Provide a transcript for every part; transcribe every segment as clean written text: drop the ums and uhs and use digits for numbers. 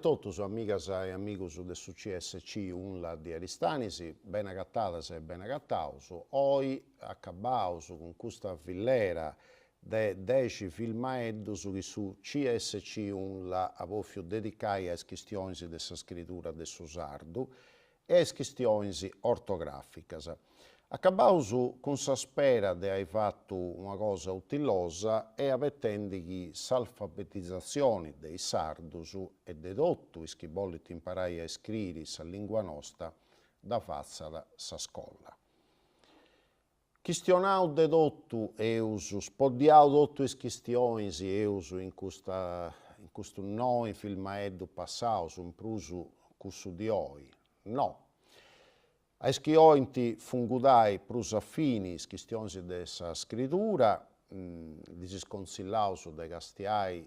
tutti, amigas e amigos de su CSC, unla di Aristanisi, ben agattadas e ben agattaus. Oggi accabaus con questa fillera de 10 filmaeddos che su CSC unla avofio dedicai a questioni della scrittura de su sardu e a questioni ortograficas. Accabaus con sa spera di aver fatto una cosa utilosa e avvetendi che s'alfabetizzazione dei sardus e de dottu che volit imparai a scrivere sa lingua nostra da fazza da sa scuola. Questionau de dottu eus, spodiau dottu is questioni eus in questo noi filmaeddu passaus, un prusu cussu di oi. No. A ischiointi fungudai prus affini questioni dessa scrittura, li sconsillaus de gastiai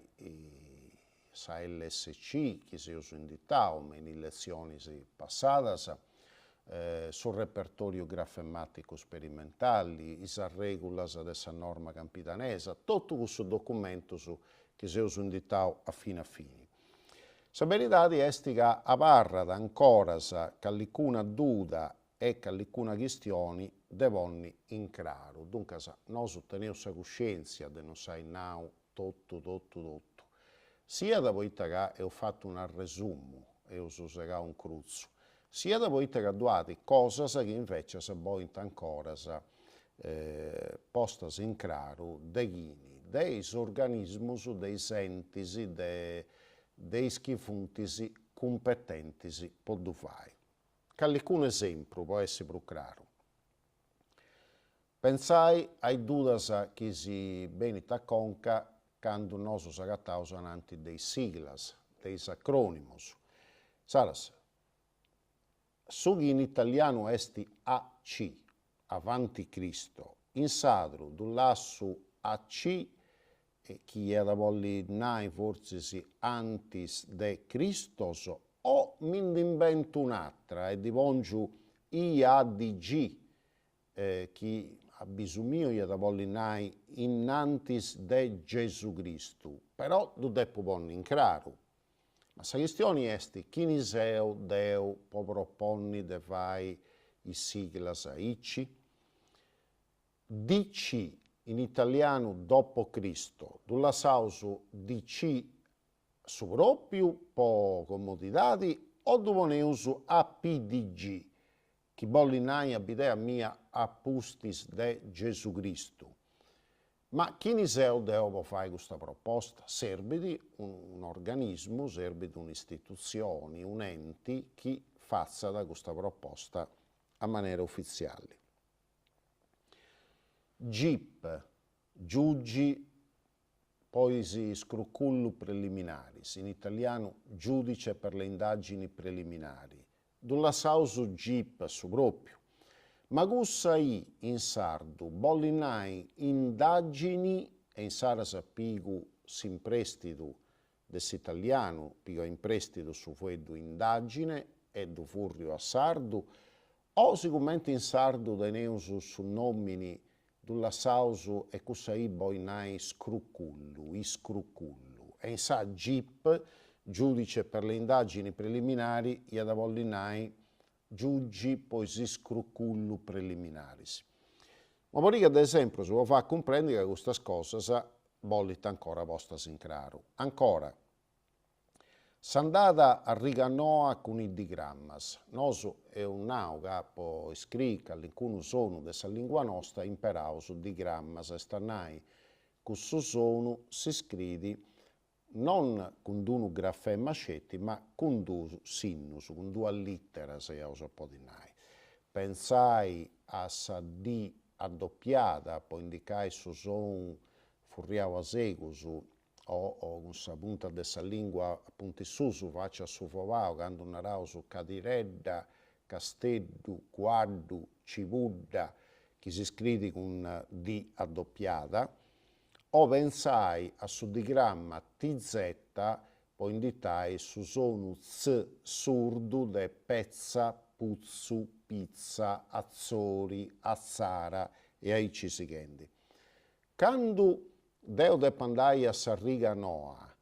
sa LSC, che si usa inditau, in lezioni passadas, sul repertorio grafemmatico sperimentali, is regulas dessa norma campidanesa, tutto questo documento che si usa inditau affine affini. Sa verità è che a barra ancora callicuna duda e callicuna questione devonni in claro. Dunque, noi teniamo sa coscienza di non sai nau tutto. Sia da voi che ho fatto un resumo e ho usato un cruzzo, sia da voi che duate cose che invece se voi ancora postas in claro dei organismi, dei sentisi, dei schifuntisi competenti podu fare. Callicun esempio può essere più chiaro. Pensai ai dudas che si benita conca quando noi agattaus ananti dei siglas, dei acronimos. Saras, su in italiano esti AC, avanti Cristo, in sadru, du lassu AC, chi è da volli nai forse si antis de Christos, o mi invento un'altra e divongiu IADG, chi a bisumio io da volli nai innantis de Gesù Cristo, però du deppo ponni in claro. Ma sa questione est chi niseu deu po proponni de fai i siglas a IC? DC in italiano dopo Cristo, du la sausu DC su propriu po comodidadi o du poneusu APDG, chi bollinai abidea mia apustis de Gesù Cristo. Ma chi niseu deu fare questa proposta? Servidi un organismo, servidi un'istituzione, un ente che faccia da questa proposta a maniera ufficiale. GIP, giugi poisi scrucullu preliminaris, in italiano giudice per le indagini preliminari. Dulla sausu GIP su proprio. Ma gussai in sardu, bollinai indagini e in saras pigu s'imprestidu dess'italiano, pigu in prestito su fueddu indagine e du furrio a sardu, o sicuramente in sardu deneusu su nomini dulla sausu e cussai boinai scrucullu, iscrucullu. E in sa GIP, giudice per le indagini preliminari, ia da bollinai giugi poisi scrucullu preliminaris. Ma vorrei ad esempio, se vuoi far comprendere che queste cose bollit ancora vostras in claro. Ancora, s'andata a Riganoa con i digrammas. Nosu è un nau che può scrivere all'incunu sonu dessa lingua nostra imperau su digrammas e stanai questo sonu si scrivi non con due grafemma scetti, ma con due sinnus, con due allitteras, se io so podinai. Pensai a sa D addoppiata, poi indicai su son furriau a segus, o con sa punta dessa lingua appunto su faccia su fovau, quando narau su cadiredda, casteddu, quaddu, civudda, che si scrive con D addoppiata, o pensai a su digramma TZ, poi inditai su sonu Z surdu de pezza, puzzu, pizza, azzori, azzara e ai ci seguenti. Quando deu depandai a sa Riganoa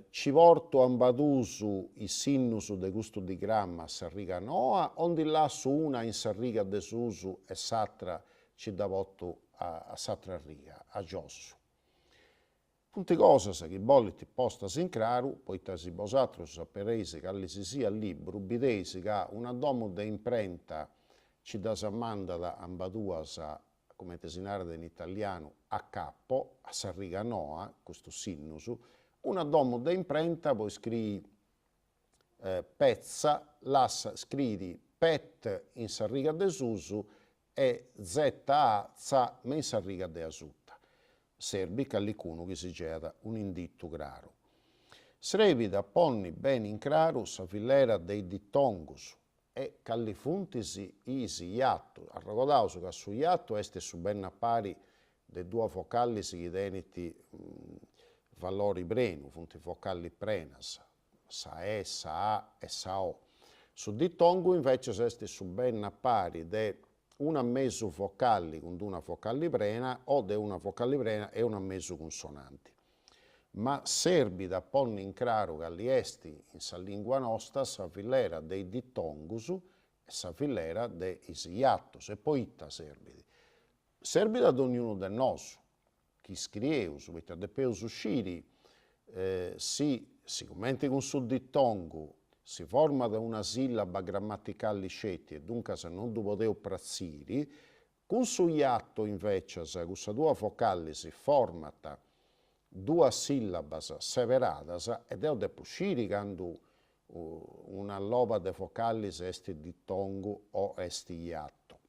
ci porto ambadusu i sinnusu de gusto di gramma a s'arriga noa, ondi lassu una in s'arriga de susu e s'altra ci da porto a s'altra riga, a giossu. Tutte cose che bolliti postas in craru, poiché si vosatros sapereis che alli si sia libro, bideisi che una domo de imprenta ci da s'ammanda ambaduas, come tesinare in italiano, a capo, a s'arriga noa, questo sinnusu, una domo de imprenta, poi scrivi pezza, lassa, scrivi pet in s'arriga de susu e ZA, za, in s'arriga de asutta. Serbi che allicuno che si geda un inditto craru. Srebida ponni bene in craru sa fillera dei dittongus e callifuntisi isi iatto, arrogodauso che su iatto este su benna pari de due focalli si deniti valori brenu, funti focalli prenas, sa e, sa a e sa o. Su dittongu invece este su benna pari de una mezzo focalli con una focalli prena o de una focalli prena e una mezzo consonanti. Ma serbi da ponni in craru galli esti in sa lingua nostra sa fillera dei dittongusu e sa fillera dei iattos e poi itta serbidi. Serbida ad ognuno del nostro, chi scrieus, perché depeus usciri, si commenti con su dittongu, si forma da una sillaba grammaticale scetti e dunque se non poteu prazziri, con su iatto invece, con sa due focalli si formata due sillabas severadas ed è de usciri quando una loba de focallis esti dittongu o esti iatto.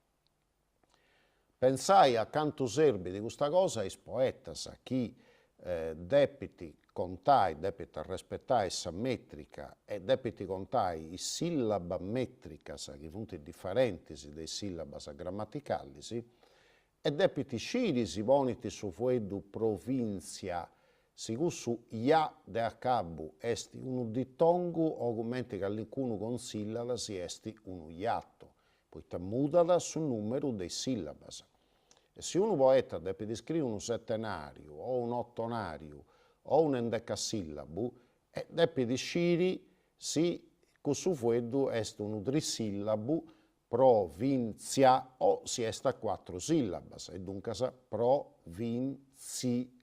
Pensai a canto serbi di questa cosa is poetas, a chi depiti contai, depita rispettare sa metrica e depiti contai i sillaba metricas, che punti differenti dei sillabas grammaticallis, e depiti scirisi boniti su fuedu provincia, sicu su ia de acabu esti unu dittongu o commenti che alcuno con sillaba si esti unu iatto, poiché mudada su numero dei sillabas. E se uno poeta deve scrivere un settenario o un ottonario o un endecasillabu, deve sciri si questo fuedu est un trisillabu provincia o si est a quattro sillabas, e dunque provincia.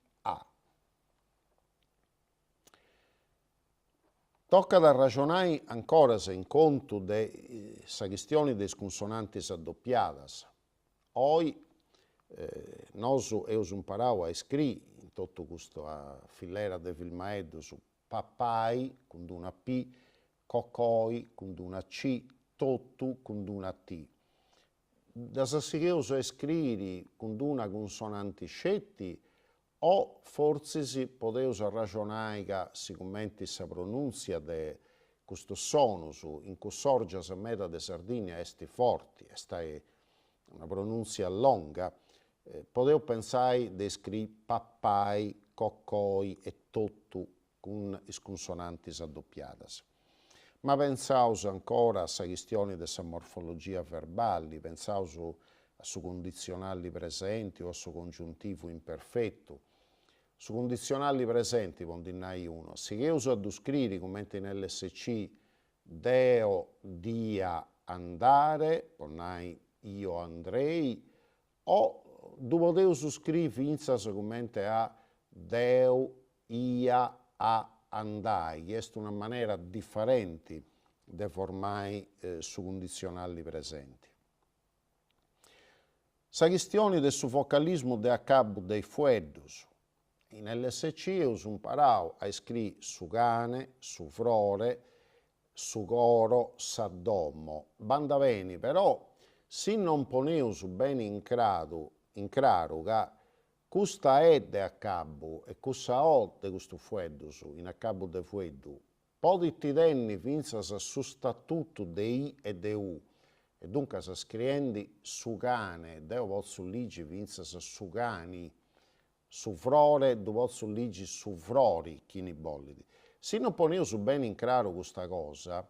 Tocca da ragionare ancora se in conto de sa questione dei consonanti addoppiadas. Oi nosu eus imparau a scrivere in tutto questa fillera de filmaeddu su papai con una P, cocoi con una C, tottu con una T. Da sassicheus a scrivere con una consonanti scetti o forse si poteus ragionare che si commenti sa pronunzia de questo sonus in cui sorge sa meta de Sardigna esti forti, esta è una pronunzia longa. Potevo pensare di scrivere papai, coccoi e tottu con le consonanti addoppiadas. Ma pensavo ancora a questioni della morfologia verbale, pensavo a su condizionali presenti o a su congiuntivo imperfetto. Su condizionali presenti, pondinai uno, se io uso a scrivere come nell'SC deo, dia, andare, ponnai io andrei, o dopo devo scrivere finza commente a deu, ia, a, andai. È una maniera differente di formare su condizionali presenti. Sa questione del su focalismo de acabo dei fueddus. In LSC io sono imparau a scrivere su cane, su frore, su coro, s'addomo. Banda bene, però, se non poneu su bene in craru che questa è de acabo e questa o de questo fueddus, in acabo de fueddu, podi ti tenni finza su statuto de I e de U. E dunque se scriendi su cane, deo posso ligi finza su cani, su frore, du posso ligi su frori, chini bollidi. Se non poneo su bene in chiaro questa cosa,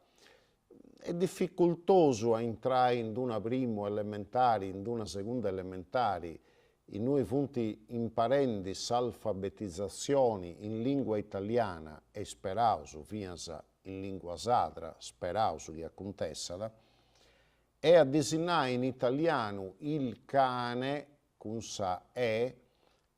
è difficoltoso a entrare in una prima elementare, in una seconda elementare, in noi funti imparenti s'alfabetizzazione in lingua italiana e sperausu fianza in lingua sadra, sperausu che accontessala, e a designare in italiano il cane, con sa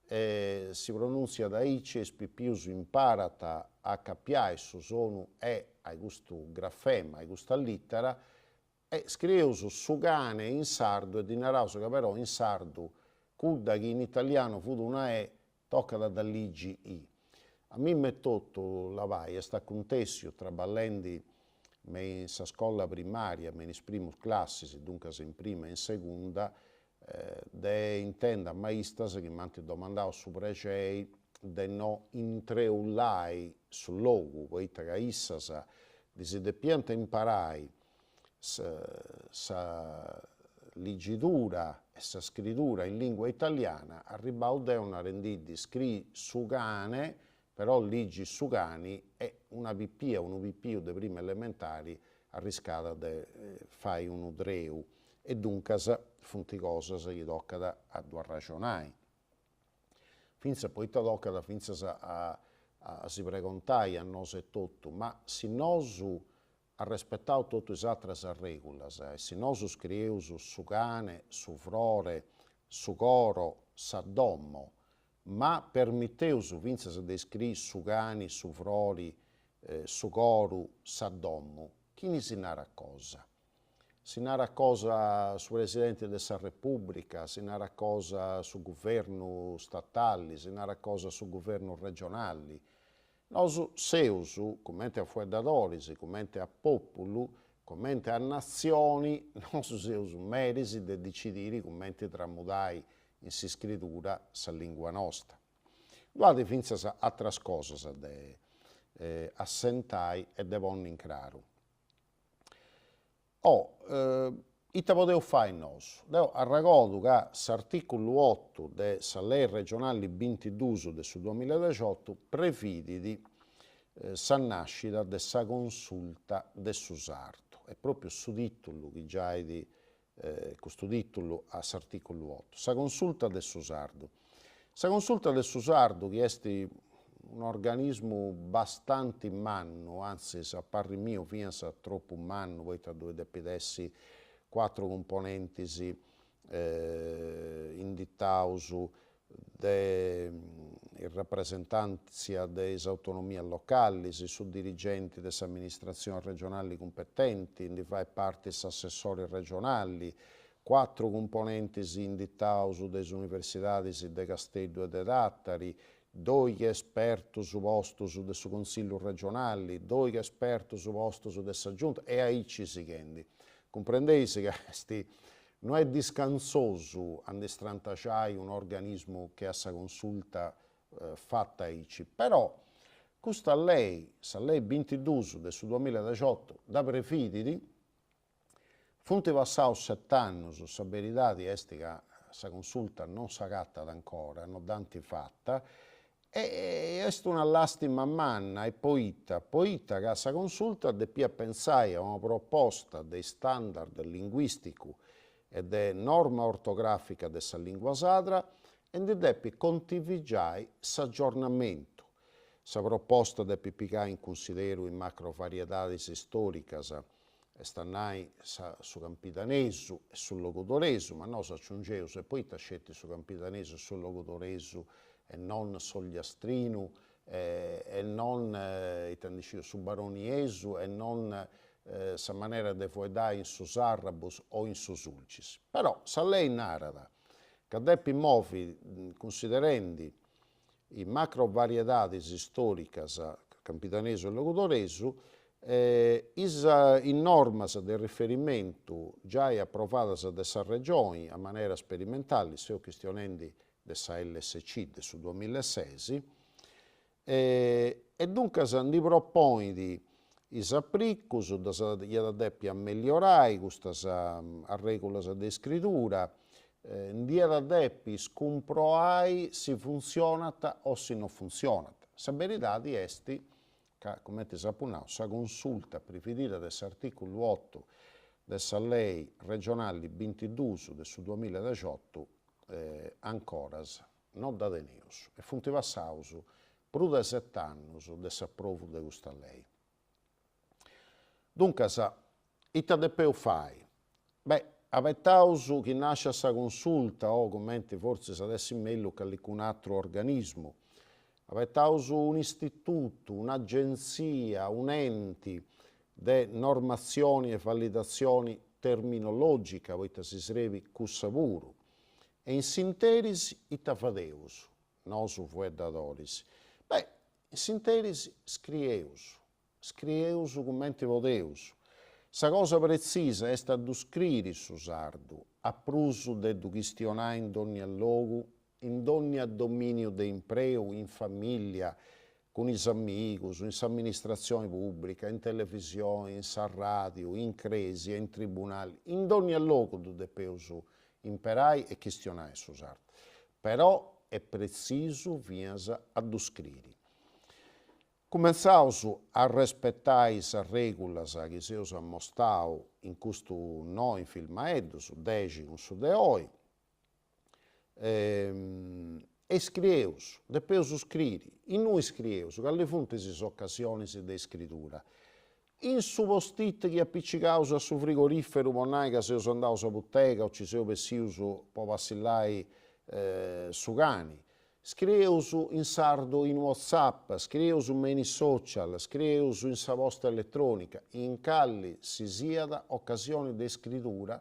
si pronuncia da ice e spipiusu imparata a capiare su sono a questo grafema, a questa littera, e scrieusu su cane in sardo e di narausu che però in sardo cudda che in italiano fu una tocca da dall'igi i. A me mi tutto la vai, sta contessio tra ballendi in sa scuola primaria, in primus classis, dunque in prima e in seconda, de intenda maistas che mi hanno domandato su precei de no intreullai sul logo, poiché che issas di si depianta imparai sa leggitura e sa scrittura in lingua italiana, arribau de una rendidi scri su cane, però ligi su cani è una pipia, un pipio de prime elementari arriscata de fai un udreu e dunque funti cose che tocca a ragionare. Finza poi tocca finza a si precontai a nos e tutto, ma se nosu ha rispettato tutte le altre regole, e se nosu scrieusu su cane, su frore, su coro, sa dommo, ma permitteusu finza se descri su cani, su frori, su coro, sa dommo, chi ne si narra cosa? Si narra cosa su Presidente della Repubblica, si narra cosa su governo statali, si narra cosa su governo regionali. Nosu seusu, commente a fuedadoris, commente a populu, commente a nazioni, nosu seusu merisi de decidere commente tramudai in si scrittura sa lingua nostra. Guardi finza altre cose de assentai e de ponno in claro. Ita podeu fare nosu? Deu arregodu che s'articolo 8 de sa lei regionale 22 del 2018 prevididi sa nascita de sa consulta de su sardo. È proprio su titolo che già è di questo titolo a s'articolo 8. Sa consulta de su sardo. Sa consulta de su sardo che è un organismo abbastanza manno, anzi, a parri mio, fianza troppo manno, poi tra due depidessi 4 componenti indittausu in rappresentanza delle autonomie locali, su dirigenti delle amministrazioni regionali competenti, di fare parte degli assessori regionali, 4 componenti indittausu delle università di Castello e de Tattari, 2 esperti su posto del Consiglio regionale, 2 esperti su posto della Giunta e a ci si chendi. Comprendete che non è discansoso a strantacciare un organismo che ha sa consulta fatta a ICI, però questa lei, sa lei 22 del 2018, da prefididi, funti passati 7 anni su sa verità di che sa consulta non sa catta ancora, non danti fatta, e è una lastima manna e poita che sa consulta debbia pensare a una proposta dei standard linguistici e delle norme ortografiche della lingua sadra e debba condividere s'aggiornamento. Sa proposta deve piccare in considero in macrovarietà storiche e stannai su campitanesu e sul logodoresu, ma noi aggiungevo e poi scetti su campitanesu e sul logodoresu e non sogliastrinu e non su baroniesu e non sa maniera di fuedare in sus arabus o in sus ulcis. Però sa lei narrata che deppi movi considerando i macro varietà storiche campitanesu e logodoresu in normas di riferimento già approvate da regioni a maniera sperimentale, se questionendi della LSC del 2006, e dunque si propone di isapricus, da deppia migliorare queste regole di scrittura, da deppi scomproare se funziona o se non funziona. La verità è che, come ti sappiamo, la consulta preferita dell'articolo 8 della legge regionale 22 del 2018 ancoras, non da deneus. E funti passausu più de 7 anni de s'approvu de questa lei. Dunque, ita depeu fai? Beh, avettaus chi nasce a sa consulta o commenti forse s'adessi meglio che alcun altro organismo. Avettaus un istituto, un'agenzia, un enti de normazioni e validazioni terminologica, poiché si srevi cussavuru. E in sinterisi ita fadeus, nosu fuedadoris. Beh, in sinterisi scrieus commenti vodeus. Sa cosa precisa est a scriri su sardu, a prusu de du chistionai in ogni logu, in ogni dominio de impreu, in famiglia, con is amigos, in s'amministrazione pubblica, in televisione, in sa radio, in cresi, in tribunali, in ogni logu du depeus imperai e chistionai su sardu. Però è preciso vias a scriri. Comenzaus a rispettare le regole che seus ammostau in questo noi filmaedus, 10 con su de oi, e scrieus, depeus scriri, in noi scrieus, che alle fonti si sono occasioni di scrittura. In su postit che appiccicaus a su frigorifero, monai che seus andaus a bottega o ci seus pessius po passillai su cani. Scrieus in sardo in WhatsApp, scrieus in meni social, scrieus in sa posta elettronica. In calli si siada occasioni di scrittura,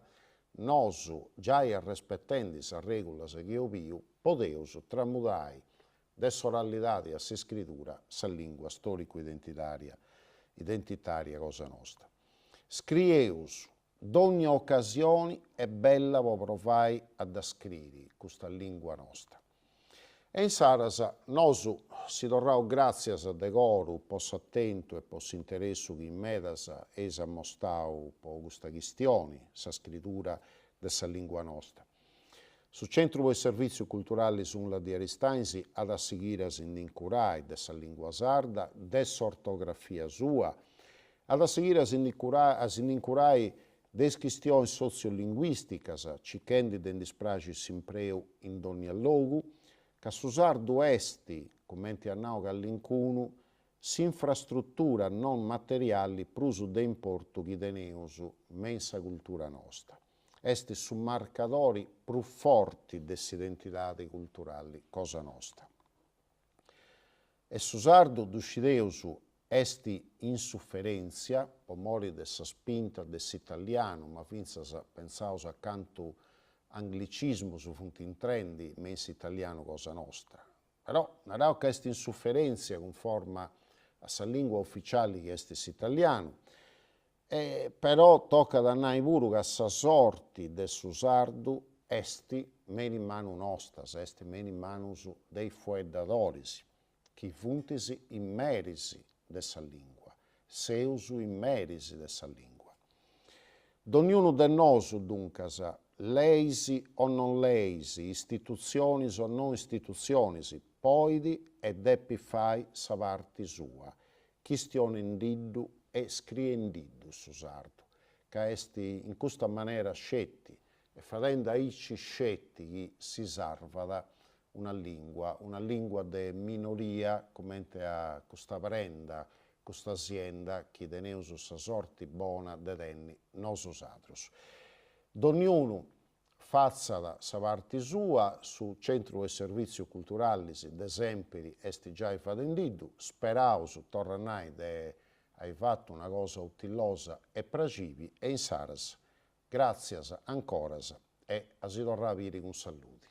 nosu, già rispettendo sa regola che io più, poteus tramudai desoralidade a sa scrittura sa lingua storico-identitaria, cosa nostra. Scrieus, d'ogni occasione è bella po provai a scriri questa lingua nostra. E in saras, nosu si torrau grazias a decoru, posso attento e posso interessu che in medas es ammostau po questa questione, sa scrittura dessa lingua nostra. Su Centro per Servizi Culturali sulla di Aristainsi ad assiguiras in incurai dessa lingua sarda, dessa ortografia sua, ad assiguiras in incurai des questioni sociolinguisticas, cichendi den dispraci s'impreu in ogni logu, che su sardu esti, commenti annau all'incunu, s'infrastruttura non materiali prusu de importu chi teneus mensa cultura nostra. Esti su marcadori più forti dell'identità culturali, cosa nostra. E su sardu duscideus esti insufferenzia, o mori dessa spinta dell'italiano, ma finza pensaus accanto anglicismo su funti in trendi, mensa italiano cosa nostra. Però, narrau che esti insufferenzia conforma a sa lingua ufficiale che estis italiano, però tocca da nai puru che sa sorti de su sardu esti meni in manu nostras, esti meni in manus dei fuedadoris, chi funtisi immerisi de sa lingua, seus immerisi de sa lingua. D'ognuno de nosu, duncas, leisi o non leisi, istituzioni o non istituzioni, poidi e deppi fai sa parti sua, chistionendiddu e scriendiddu su sardu, che esti in questa maniera scetti, e facendo aici scetti chi si sarvada una lingua de minoria, come a questa prenda, questa azienda, chi teneus sa sorti bona de tenni nosus atrus. D'ognuno faccia sa parte sua, su Centro e Servizi Culturali, d'esempio, esti già fatendiddu, speraus, tornai hai fatto una cosa utilosa e pracivi, e in saras, grazie ancora, e a si torrà a viri con saluti.